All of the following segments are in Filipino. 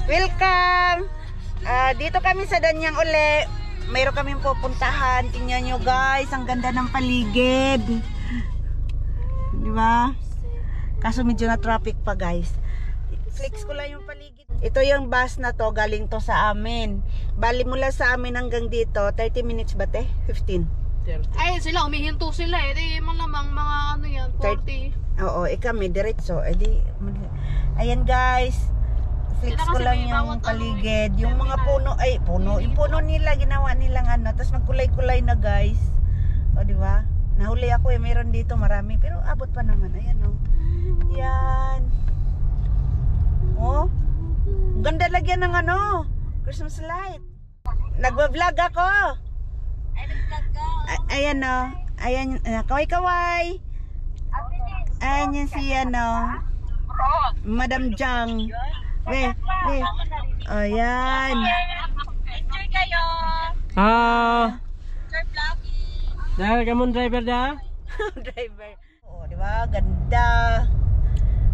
Welcome! Dito kami sa Danyang uli. Mayroon kaming pupuntahan. Tingnan nyo guys, ang ganda ng paligid. Di ba? Kaso medyo na traffic pa guys. Flex ko lang yung paligid. Ito yung bus na to, galing to sa amin. Bali mula sa amin hanggang dito, 30 minutes ba te? 15? 30. Ay sila, umihinto sila eh. Di malamang mga ano yan, 40. Oo, kami diretso. Ayan guys. Flex ko lang yung paligid. Yung mga puno, yung puno nila, ginawa nilang ano. Tapos magkulay-kulay na guys. O, di ba? Nahuli ako mayroon dito marami. Pero abot pa naman. Ayan o. Yan. Oh. Ganda lagyan ng ano. Christmas light. Nagwa-vlog ako. Ayan o. Ayan. Kaway-kaway. Ayan yan si ano. Madam Jang. Ayan. Enjoy kayo. Enjoy vlogging. Dahil kamon driver da? Driver. Oh, di ba? Ganda.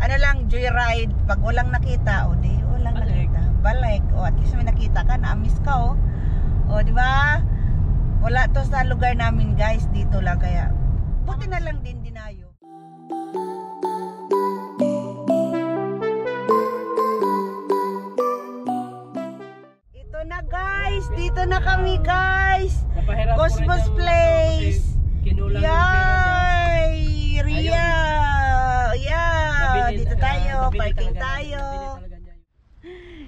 Ano lang, joyride. Pag walang nakita, walang nakita. Balik. At least may nakita ka, na-miss ka, di ba? Wala to sa lugar namin, guys. Dito lang kaya. Buti na lang din dinayo. Dito na kami guys. Cosmos Place. Yay! Ria! Yeah! Dito tayo. Parking tayo.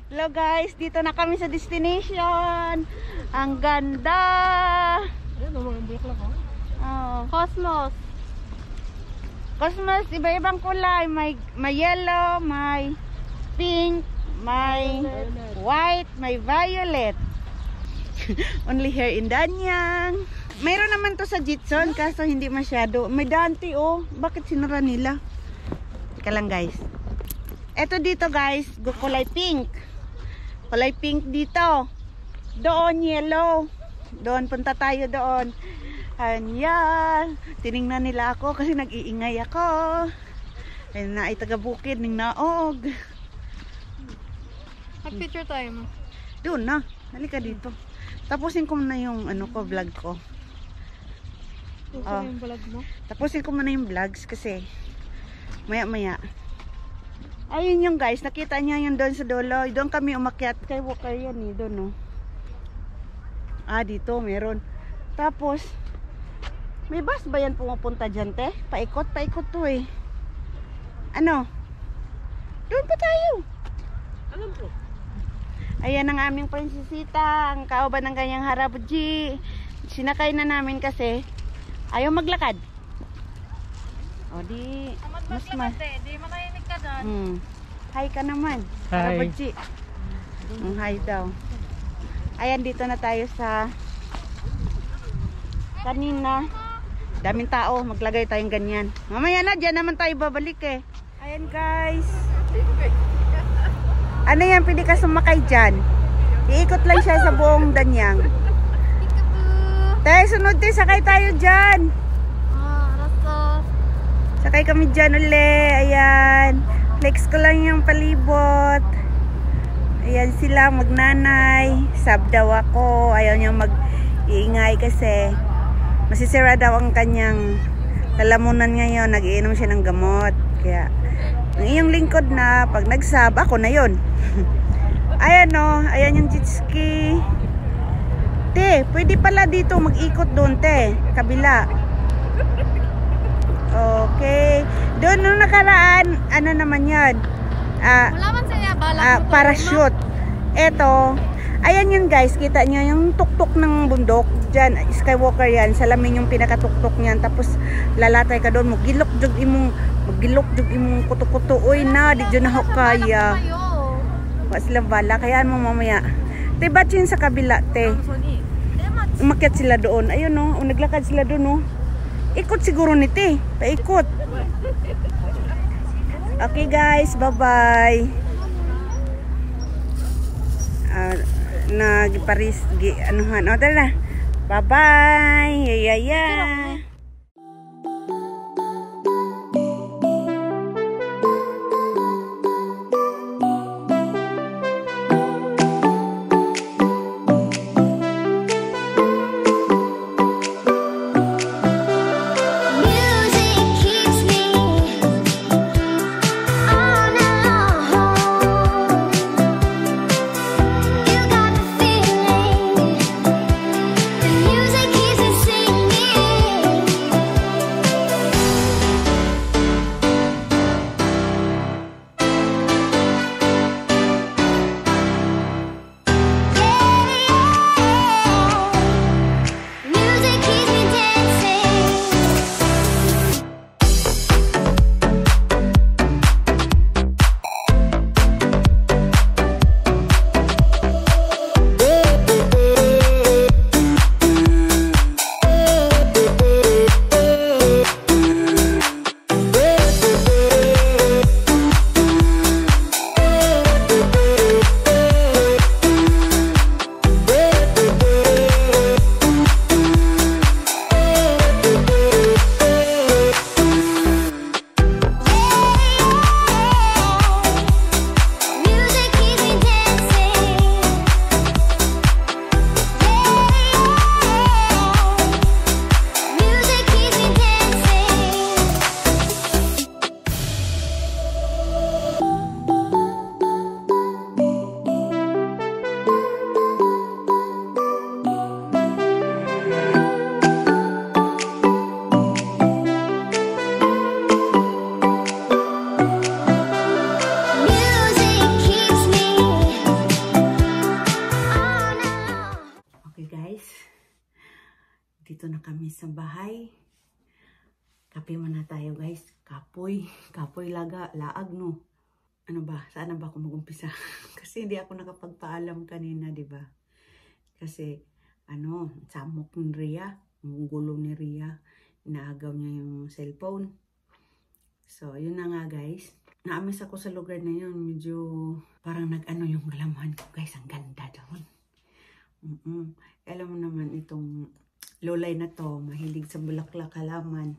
Hello guys. Dito na kami sa destination. Ang ganda. Cosmos. Cosmos. Iba-ibang kulay. May yellow. May pink. May white. May violet. Only here in Danyang. Mayroon naman to sa Jitson kaso hindi masyado. May Dante bakit sinara nila? Teka lang guys. Eto dito guys, kulay pink. Kulay pink dito. Doon yellow. Doon punta tayo doon. Ayan. Tiningnan nila ako kasi nag-iingay ako. Ayun na ay taga-bukid ning naog. Mag-picture time. Doon na. Halika dito. Tapusin ko muna yung vlog ko. Yung vlog mo? Tapusin ko muna yung vlogs kasi maya-maya. Ayun yung guys, nakita niya yun doon sa dulo. Doon kami umakyat. Kay Walker yan doon dito meron. Tapos may bus ba yan pumupunta dyan te? Paikot to Ano? Doon pa tayo. Alam po. Ayan ang aming prinsesita, ang kauban ng kanyang harabuji. Sinakay na namin kasi ayaw maglakad. Di mas di manahimik ka dyan. Hi ka naman. Hi. Harabuji. Hi daw. Ayan, dito na tayo sa kanina. Daming tao, maglagay tayong ganyan. Mamaya na, dyan naman tayo babalik Ayan guys. Ano yan, pwede ka sumakay dyan. Iikot lang siya sa buong Danyang. Tayo sunod sakay tayo dyan. Sakay kami dyan uli. Ayan. Flex ko lang yung palibot. Ayan sila magnanay. Sab daw ako. Ayaw niya mag-iingay kasi masisira daw ang kanyang lalamunan ngayon. Nag-iinom siya ng gamot. Kaya ang iyong lingkod na pag nagsab, ako na yon. Ayan ayan yung jet ski. Te, pwede pala dito mag-ikot doon te, kabila. Okay. Doon nung nakaraan, ano naman yan? Wala man siya, parachute. Eto, ayan yun guys, kita nyo yung tuktok ng bundok. Dyan, Skywalker yan, salamin yung pinakatuktok niyan. Tapos lalatay ka doon, magilok jug imong kuto-kuto. Uy na, di dyan na kaya. Wa sila bala, kaya mo mamaya. Te, ba't yun sa kabila, te? Umakyat sila doon. Ayun naglakad sila doon Ikot siguro ni te, paikot. Okay guys, bye-bye. Nag-Paris, anuhan. Tara na. Bye-bye. Yeah. Dito na kami sa bahay. Kape muna tayo guys. Kapoy laag no. Ano ba? Saan na ba ako mag-umpisa? Kasi hindi ako nakapagpaalam kanina, di ba? Kasi samok ni Rhea, ang gulo ni Rhea, inaagaw niya yung cellphone. So, yun na nga guys. Naamis ako sa lugar na yun. Medyo parang yung galaman ko guys. Ang ganda doon. Alam mo naman itong lolay na to, mahilig sa bulaklak halaman.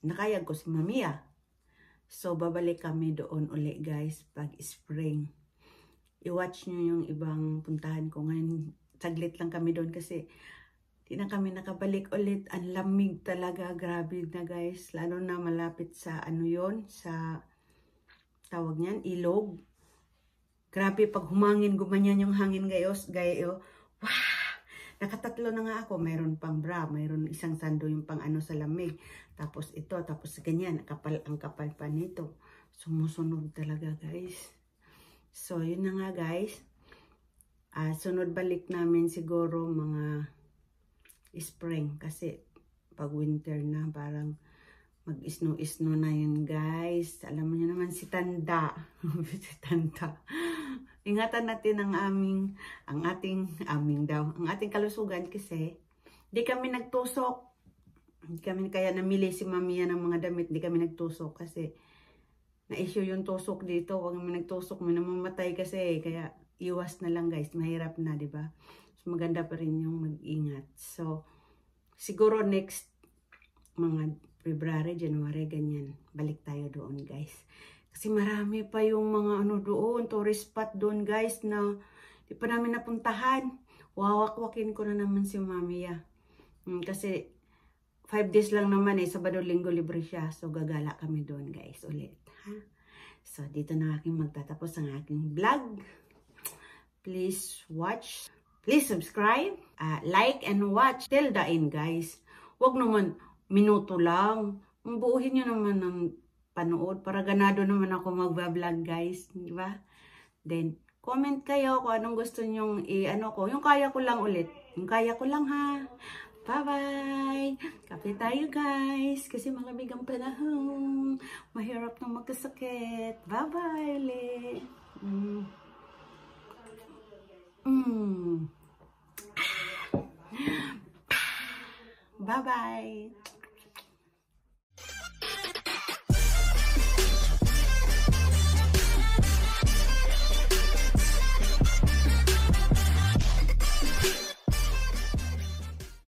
Nakayag ko si Mamiya. So, babalik kami doon uli guys pag spring. I-watch nyo yung ibang puntahan ko. Ngayon, saglit lang kami doon kasi di na kami nakabalik ulit. Ang lamig talaga. Grabe na guys. Lalo na malapit sa sa tawag niyan, ilog. Grabe pag humangin, gumanyan yung hangin gayo. Wow! Nakatatlo na nga ako. Mayroon pang bra, mayroon isang sando yung pang sa lamig. Tapos ito, tapos ganyan. Ang kapal pa nito. Sumusunod talaga guys. So, yun na nga guys. Sunod balik namin siguro mga spring. Kasi pag winter na parang mag-isno-isno na yun guys. Alam mo nyo naman si Tanda. Si Tanda. Ingatan natin ang ating kalusugan kasi di kami nagtusok. Di kami kaya namili si Mamiya ng mga damit. Di kami nagtusok kasi na-issue yung tusok dito. Huwag kami nagtusok. May namamatay kasi. Kaya iwas na lang guys. Mahirap na, di ba? So, maganda pa rin yung mag-ingat. So, siguro next mga February, January, ganyan. Balik tayo doon guys. Kasi marami pa yung mga doon, tourist spot doon guys na di pa namin napuntahan. Wawak-wakin ko na naman si Mamiya. Kasi 5 days lang naman Sabado, Linggo, libre siya. So gagala kami doon guys ulit. Ha? So dito na aking magtatapos ang aking vlog. Please watch. Please subscribe. Like and watch till the end guys. Huwag naman minuto lang. Buuhin nyo naman ng panood para ganado naman ako magbablog guys, di ba? Then comment kayo kung anong gusto nyong ko, yung kaya ko lang ulit. Yung kaya ko lang ha. Bye-bye. Kape tayo guys kasi malamig ang panahon. Mahirap na magkasakit. Bye-bye ulit. Bye-bye.